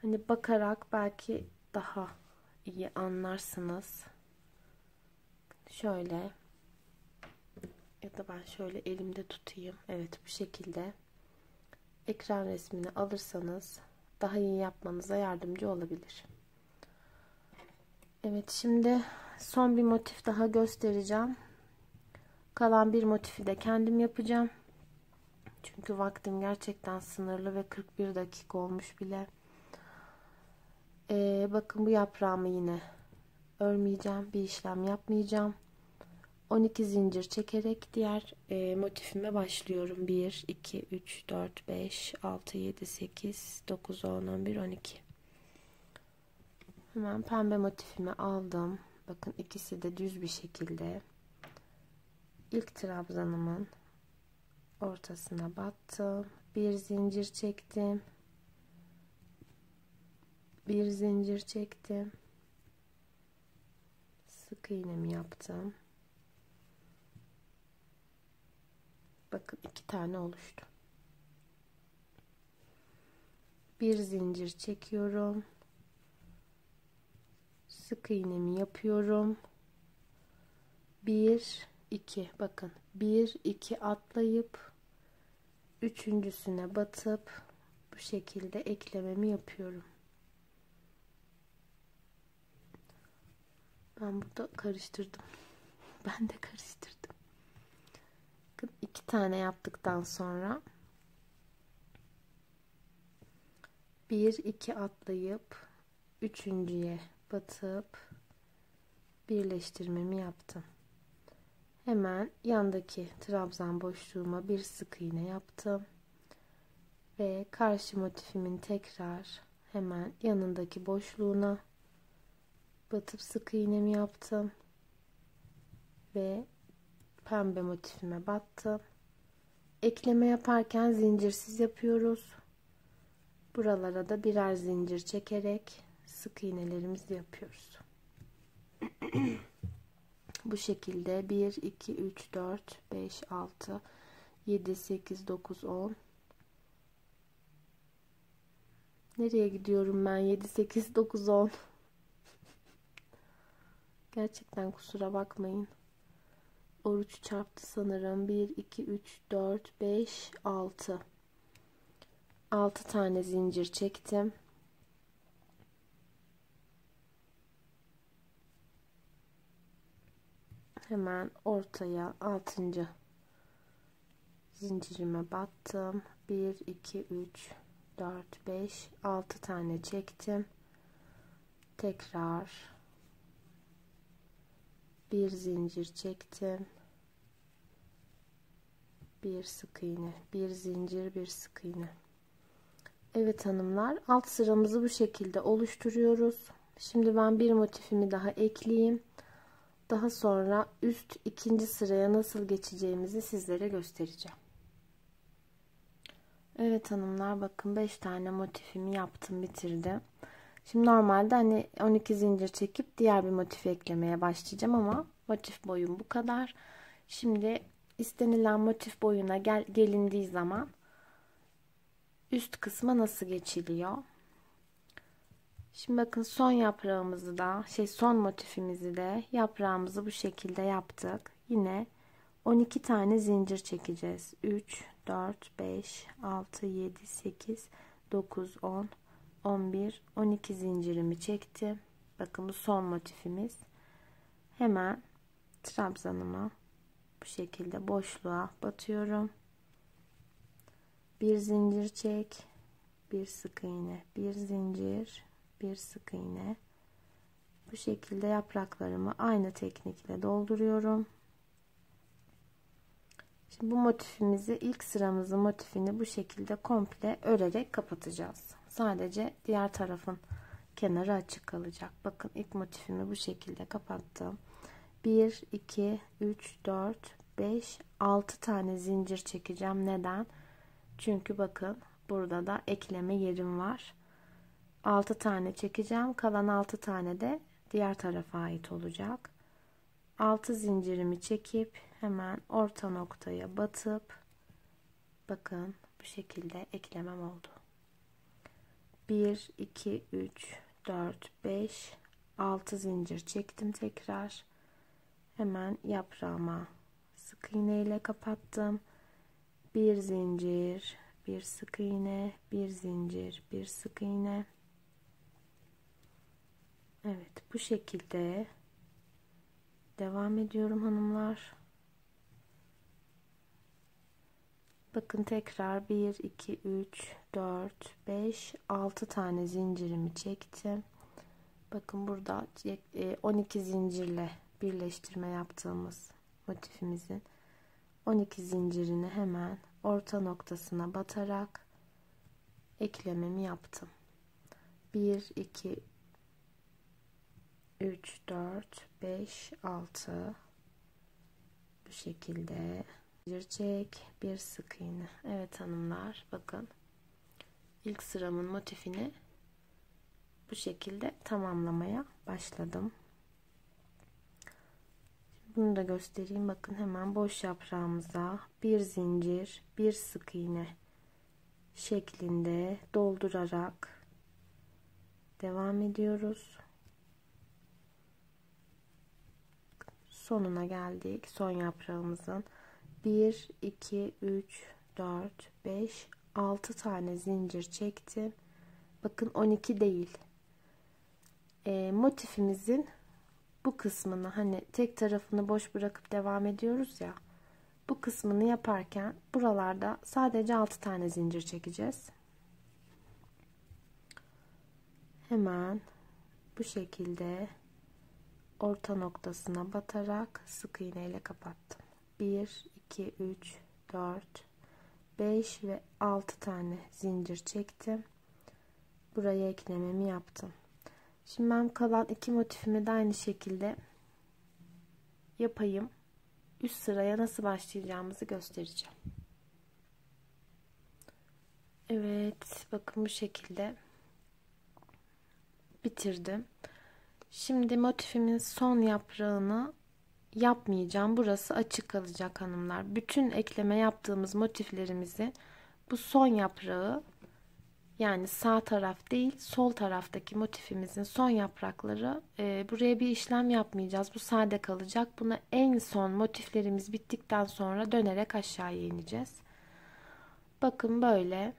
Hani bakarak belki daha iyi anlarsınız. Şöyle ya da ben şöyle elimde tutayım. Evet, bu şekilde ekran resmini alırsanız daha iyi yapmanıza yardımcı olabilir. Evet, şimdi son bir motif daha göstereceğim. Kalan bir motifi de kendim yapacağım. Çünkü vaktim gerçekten sınırlı ve 41 dakika olmuş bile. Bakın bu yaprağımı yine örmeyeceğim. Bir işlem yapmayacağım. 12 zincir çekerek diğer motifime başlıyorum. 1, 2, 3, 4, 5, 6, 7, 8, 9, 10, 11, 12. Hemen pembe motifimi aldım. Bakın ikisi de düz bir şekilde. İlk trabzanımın ortasına battım. Bir zincir çektim. Bir zincir çektim. Sık iğnemi yaptım. Bakın 2 tane oluştu. Bir zincir çekiyorum. Sık iğnemi yapıyorum. 1, 2, bakın 1, 2 atlayıp üçüncüsüne batıp bu şekilde eklememi yapıyorum. Ben burada karıştırdım. Ben de karıştırdım. Bakın 2 tane yaptıktan sonra 1, 2 atlayıp üçüncüye batıp birleştirmemi yaptım. Hemen yandaki trabzan boşluğuma bir sık iğne yaptım. Ve karşı motifimin tekrar hemen yanındaki boşluğuna batıp sık iğnemi yaptım. Ve pembe motifime battım. Ekleme yaparken zincirsiz yapıyoruz. Buralara da birer zincir çekerek sık iğnelerimizi yapıyoruz. Bu şekilde 1, 2, 3, 4, 5, 6, 7, 8, 9, 10. Nereye gidiyorum ben? 7, 8, 9, 10. Gerçekten kusura bakmayın. Oruç çarptı sanırım. 1, 2, 3, 4, 5, 6. 6 tane zincir çektim. Hemen ortaya 6. zincirime battım. 1, 2, 3, 4, 5, 6 tane çektim. Tekrar bir zincir çektim. Bir sık iğne, bir zincir, bir sık iğne. Evet hanımlar, alt sıramızı bu şekilde oluşturuyoruz. Şimdi ben bir motifimi daha ekleyeyim. Daha sonra üst ikinci sıraya nasıl geçeceğimizi sizlere göstereceğim. Evet hanımlar, bakın 5 tane motifimi yaptım, bitirdim. Şimdi normalde hani 12 zincir çekip diğer bir motif eklemeye başlayacağım ama motif boyum bu kadar. Şimdi istenilen motif boyuna gelindiği zaman üst kısma nasıl geçiliyor? Şimdi bakın son yaprağımızı da son motifimizi de yaprağımızı bu şekilde yaptık. Yine 12 tane zincir çekeceğiz. 3, 4, 5, 6, 7, 8, 9, 10, 11, 12 zincirimi çektim. Bakın bu son motifimiz. hemen trabzanıma bu şekilde boşluğa batıyorum. Bir zincir çek, bir sık iğne, bir zincir, bir sık iğne. Bu şekilde yapraklarımı aynı teknikle dolduruyorum. Şimdi bu motifimizi, ilk sıramızın motifini bu şekilde komple örerek kapatacağız. Sadece diğer tarafın kenarı açık kalacak. Bakın ilk motifimi bu şekilde kapattım. 1, 2, 3, 4, 5, 6 tane zincir çekeceğim. Neden? Çünkü bakın burada da ekleme yerim var. 6 tane çekeceğim. Kalan 6 tane de diğer tarafa ait olacak. 6 zincirimi çekip hemen orta noktaya batıp bakın bu şekilde eklemem oldu. 1, 2, 3, 4, 5, 6 zincir çektim tekrar. Hemen yaprağıma sık iğne ile kapattım. Bir zincir, bir sık iğne, bir zincir, bir sık iğne. Evet, bu şekilde devam ediyorum hanımlar. Bakın tekrar 1, 2, 3, 4, 5, 6 tane zincirimi çektim. Bakın burada 12 zincirle birleştirme yaptığımız motifimizin 12 zincirini hemen orta noktasına batarak eklememi yaptım. 1, 2, 3, 4, 5, 6 bu şekilde zincir çek, bir sık iğne. Evet hanımlar, bakın ilk sıramın motifini bu şekilde tamamlamaya başladım. Bunu da göstereyim. Bakın hemen boş yaprağımıza bir zincir, bir sık iğne şeklinde doldurarak devam ediyoruz. Sonuna geldik. Son yaprağımızın 1, 2, 3, 4, 5, 6 tane zincir çektim. Bakın 12 değil. Motifimizin bu kısmını, hani tek tarafını boş bırakıp devam ediyoruz ya, bu kısmını yaparken buralarda sadece 6 tane zincir çekeceğiz. Hemen bu şekilde orta noktasına batarak sık iğne ile kapattım. 1, 2, 3, 4, 5 ve 6 tane zincir çektim. Buraya eklememi yaptım. Şimdi ben kalan iki motifimi de aynı şekilde yapayım. Üst sıraya nasıl başlayacağımızı göstereceğim. Evet, bakın bu şekilde bitirdim. Şimdi motifimin son yaprağını yapmayacağım. Burası açık kalacak hanımlar. Bütün ekleme yaptığımız motiflerimizi bu son yaprağı, yani sağ taraf değil sol taraftaki motifimizin son yaprakları, buraya bir işlem yapmayacağız. Bu sade kalacak. Buna en son motiflerimiz bittikten sonra dönerek aşağıya ineceğiz. Bakın böyle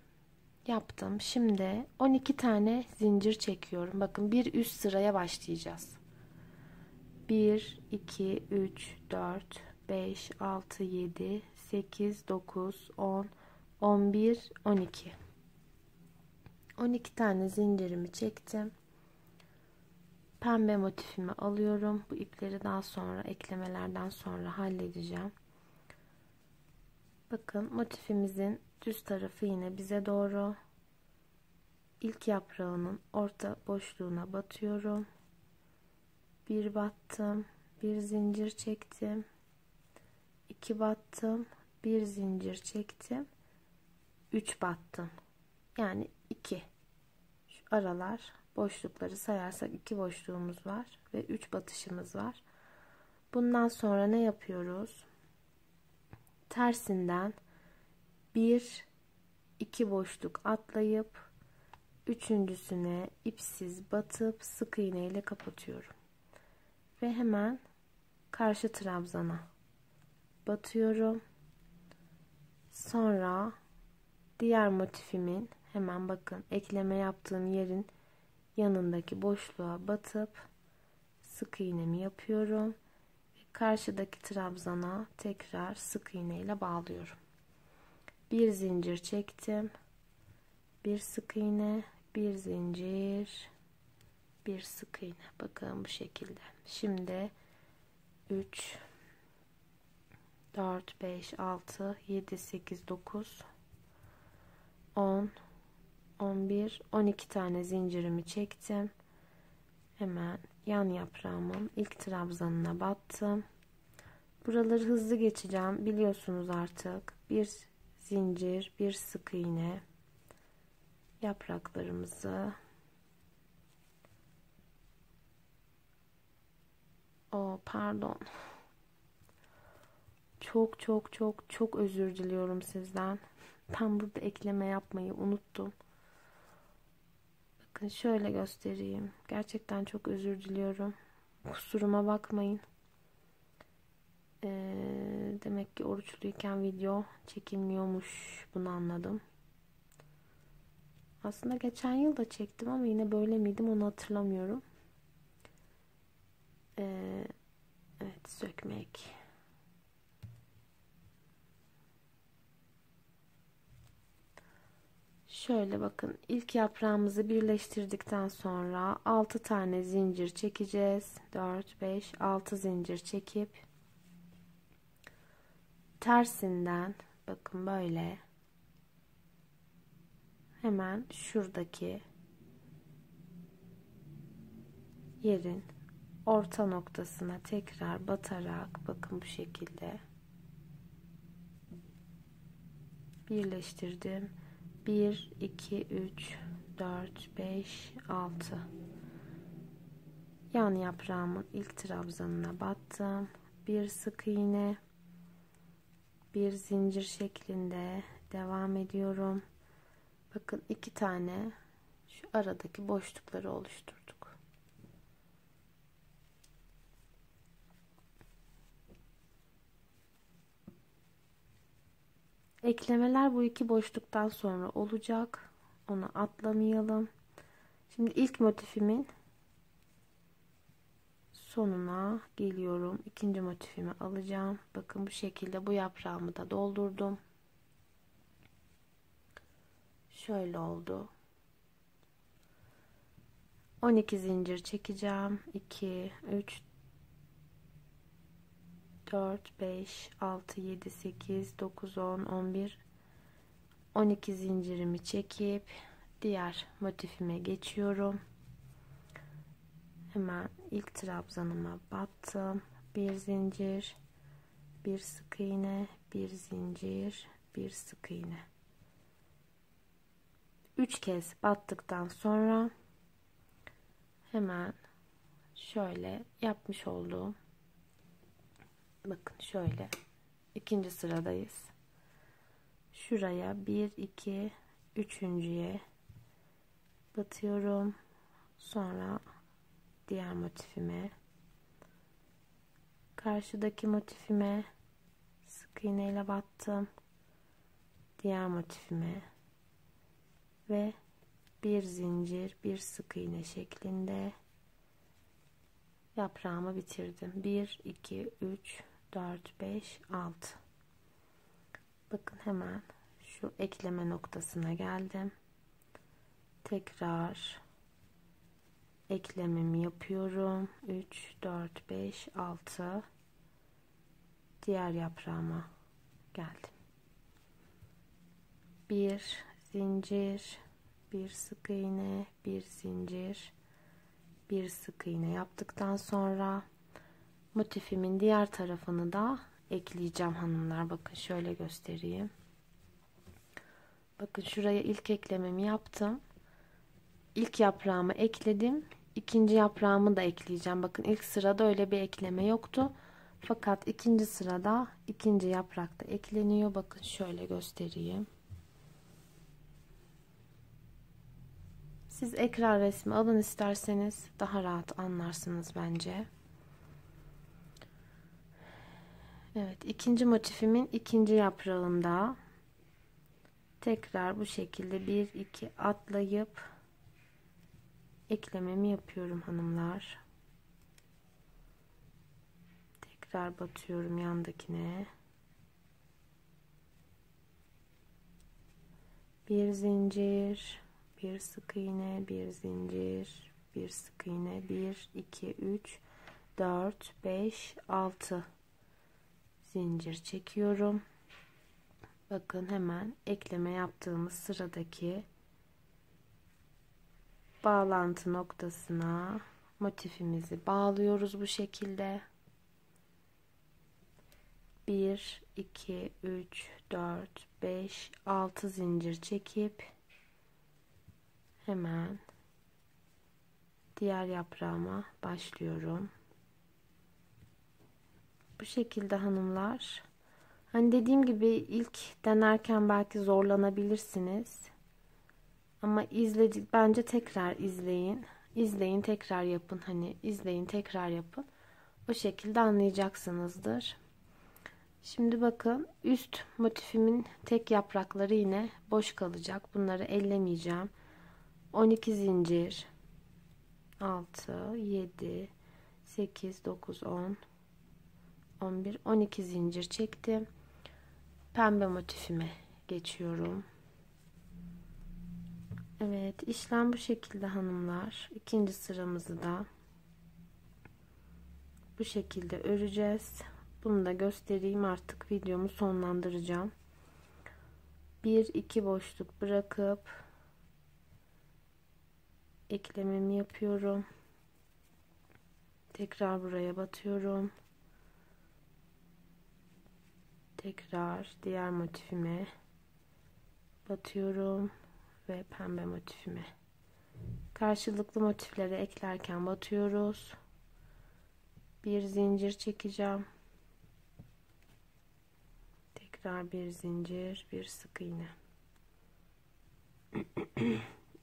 yaptım. Şimdi 12 tane zincir çekiyorum. Bakın bir üst sıraya başlayacağız. 1, 2, 3, 4, 5, 6, 7, 8, 9, 10, 11, 12. 12 tane zincirimi çektim. Pembe motifimi alıyorum. Bu ipleri daha sonra, eklemelerden sonra halledeceğim. Bakın motifimizin düz tarafı yine bize doğru. İlk yaprağının orta boşluğuna batıyorum. Bir battım, bir zincir çektim. 2 battım, bir zincir çektim. 3 battım. Yani 2. Şu aralar boşlukları sayarsak 2 boşluğumuz var ve 3 batışımız var. Bundan sonra ne yapıyoruz? Tersinden 1 2 boşluk atlayıp üçüncüsüne ipsiz batıp sık iğne ile kapatıyorum. Ve hemen karşı trabzana batıyorum. Sonra diğer motifimin hemen bakın ekleme yaptığım yerin yanındaki boşluğa batıp sık iğnemi yapıyorum karşıdaki trabzana tekrar sık iğne ile bağlıyorum. Bir zincir çektim, bir sık iğne, bir zincir, bir sık iğne. Bakın bu şekilde. Şimdi 3 4 5 6 7 8 9 10 11 12 tane zincirimi çektim. Hemen yan yaprağımın ilk trabzanına battım. Buraları hızlı geçeceğim. Biliyorsunuz artık. Bir zincir, bir sık iğne. Yapraklarımızı pardon. Çok özür diliyorum sizden. Ben burada ekleme yapmayı unuttum. Bakın şöyle göstereyim. Gerçekten çok özür diliyorum. Kusuruma bakmayın. Demek ki oruçluyken video çekilmiyormuş. Bunu anladım. Aslında geçen yıl da çektim ama yine böyle miydim onu hatırlamıyorum. Evet, sökmek. Şöyle bakın, ilk yaprağımızı birleştirdikten sonra 6 tane zincir çekeceğiz. 4 5 6 zincir çekip tersinden bakın böyle hemen şuradaki yerin orta noktasına tekrar batarak bakın bu şekilde birleştirdim. 1 2 3 4 5 6 yan yaprağımın ilk trabzanına battım. Bir sık iğne, bir zincir şeklinde devam ediyorum. Bakın 2 tane şu aradaki boşlukları oluşturduk. Eklemeler bu iki boşluktan sonra olacak. Onu atlamayalım. Şimdi ilk motifimin sonuna geliyorum. İkinci motifimi alacağım. Bakın bu şekilde bu yaprağımı da doldurdum. Şöyle oldu. 12 zincir çekeceğim. 2 3 4 5 6 7 8 9 10 11 12 zincirimi çekip diğer motifime geçiyorum. Hemen ilk trabzanıma battım. Bir zincir, bir sık iğne, bir zincir, bir sık iğne. 3 kez battıktan sonra hemen şöyle yapmış olduğum, bakın şöyle ikinci sıradayız. Şuraya 1 2 üçüncüye batıyorum. Sonra diğer motifime, karşıdaki motifime sık iğne ile battım. Diğer motifime ve bir zincir, bir sık iğne şeklinde yaprağımı bitirdim. 1 2 3 4 5 6. Bakın hemen şu ekleme noktasına geldim. Tekrar eklememi yapıyorum. 3 4 5 6. Diğer yaprağıma geldim. Bir zincir, bir sık iğne, bir zincir, bir sık iğne yaptıktan sonra motifimin diğer tarafını da ekleyeceğim hanımlar. Bakın şöyle göstereyim. Bakın şuraya ilk eklememi yaptım. İlk yaprağımı ekledim. İkinci yaprağımı da ekleyeceğim. Bakın ilk sırada öyle bir ekleme yoktu. Fakat ikinci sırada ikinci yaprakta ekleniyor. Bakın şöyle göstereyim. Siz ekran resmi alın isterseniz daha rahat anlarsınız bence. Evet, ikinci motifimin ikinci yaprağında tekrar bu şekilde 1 2 atlayıp eklememi yapıyorum hanımlar. Tekrar batıyorum yandakine. Bir zincir, bir sık iğne, bir zincir, bir sık iğne, 1 2 3 4 5 6 zincir çekiyorum. Bakın hemen ekleme yaptığımız sıradaki bağlantı noktasına motifimizi bağlıyoruz bu şekilde. 1 2 3 4 5 6 zincir çekip hemen diğer yaprağıma başlıyorum. Bu şekilde hanımlar. Hani dediğim gibi ilk denerken belki zorlanabilirsiniz. Ama bence tekrar izleyin. İzleyin, tekrar yapın. Hani izleyin, tekrar yapın. O şekilde anlayacaksınızdır. Şimdi bakın, üst motifimin tek yaprakları yine boş kalacak. Bunları ellemeyeceğim. 12 zincir, 6 7 8 9 10 11 12 zincir çektim. Pembe motifime geçiyorum. Evet, işlem bu şekilde hanımlar. İkinci sıramızı da bu şekilde öreceğiz. Bunu da göstereyim, artık videomu sonlandıracağım. 1-2 boşluk bırakıp eklememi yapıyorum. Tekrar buraya batıyorum. Tekrar diğer motifime batıyorum ve pembe motifime. Karşılıklı motifleri eklerken batıyoruz. Bir zincir çekeceğim. Tekrar bir zincir, bir sık iğne.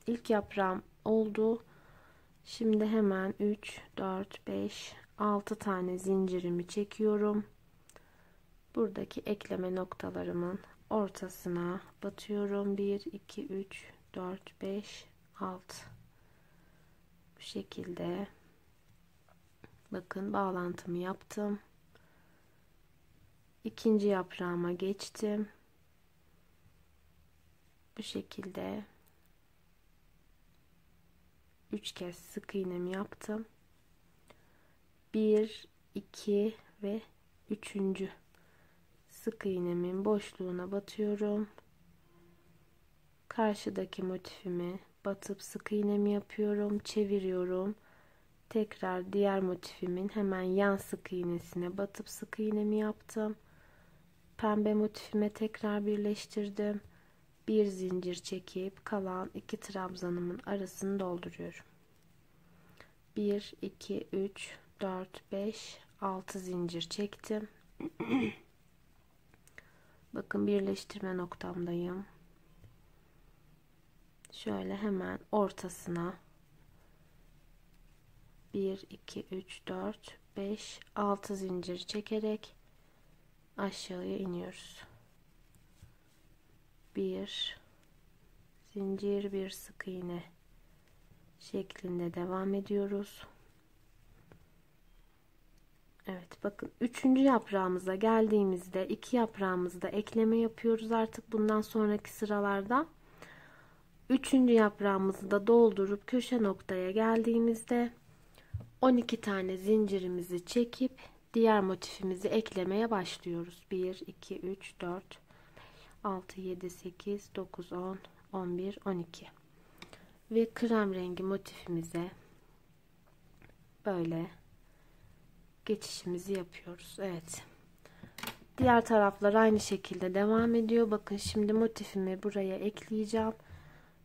İlk yaprağım oldu. Şimdi hemen 3 4 5 6 tane zincirimi çekiyorum. Buradaki ekleme noktalarımın ortasına batıyorum. 1 2 3 4 5 6. Bu şekilde bakın bağlantımı yaptım. İkinci yaprağıma geçtim. Bu şekilde 3 kez sık iğnemi yaptım. 1 2 ve 3. sık iğnemin boşluğuna batıyorum. Karşıdaki motifimi batıp sık iğnemi yapıyorum, çeviriyorum. Tekrar diğer motifimin hemen yan sık iğnesine batıp sık iğnemi yaptım. Pembe motifime tekrar birleştirdim. Bir zincir çekip kalan 2 trabzanımın arasını dolduruyorum. 1 2 3 4 5 6 zincir çektim. Bakın, birleştirme noktamdayım. Şöyle hemen ortasına 1 2 3 4 5 6 zincir çekerek aşağıya iniyoruz. Bir zincir, bir sık iğne şeklinde devam ediyoruz. Evet, bakın 3. yaprağımıza geldiğimizde 2 yaprağımızda ekleme yapıyoruz artık bundan sonraki sıralarda. 3. yaprağımızı da doldurup köşe noktaya geldiğimizde 12 tane zincirimizi çekip diğer motifimizi eklemeye başlıyoruz. 1 2 3 4 6 7 8 9 10 11 12 ve krem rengi motifimize böyle geçişimizi yapıyoruz. Evet, diğer taraflar aynı şekilde devam ediyor. Bakın, şimdi motifimi buraya ekleyeceğim.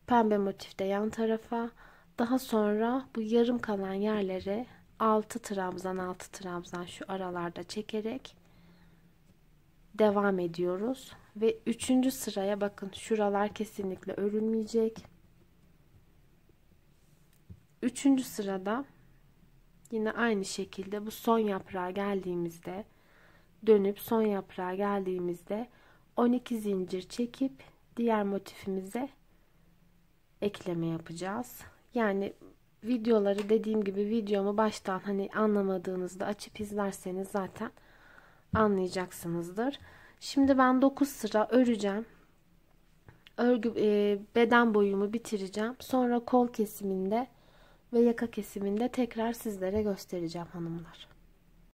Pembe motif de yan tarafa. Daha sonra bu yarım kalan yerlere 6 trabzan şu aralarda çekerek devam ediyoruz. Ve 3. sıraya bakın, şuralar kesinlikle örülmeyecek. 3. sırada yine aynı şekilde bu son yaprağa geldiğimizde dönüp son yaprağa geldiğimizde 12 zincir çekip diğer motifimize ekleme yapacağız. Yani videoları, dediğim gibi videomu baştan hani anlamadığınızda açıp izlerseniz zaten anlayacaksınızdır. Şimdi ben 9 sıra öreceğim. Beden boyumu bitireceğim. Sonra kol kesiminde ve yaka kesiminde tekrar sizlere göstereceğim hanımlar.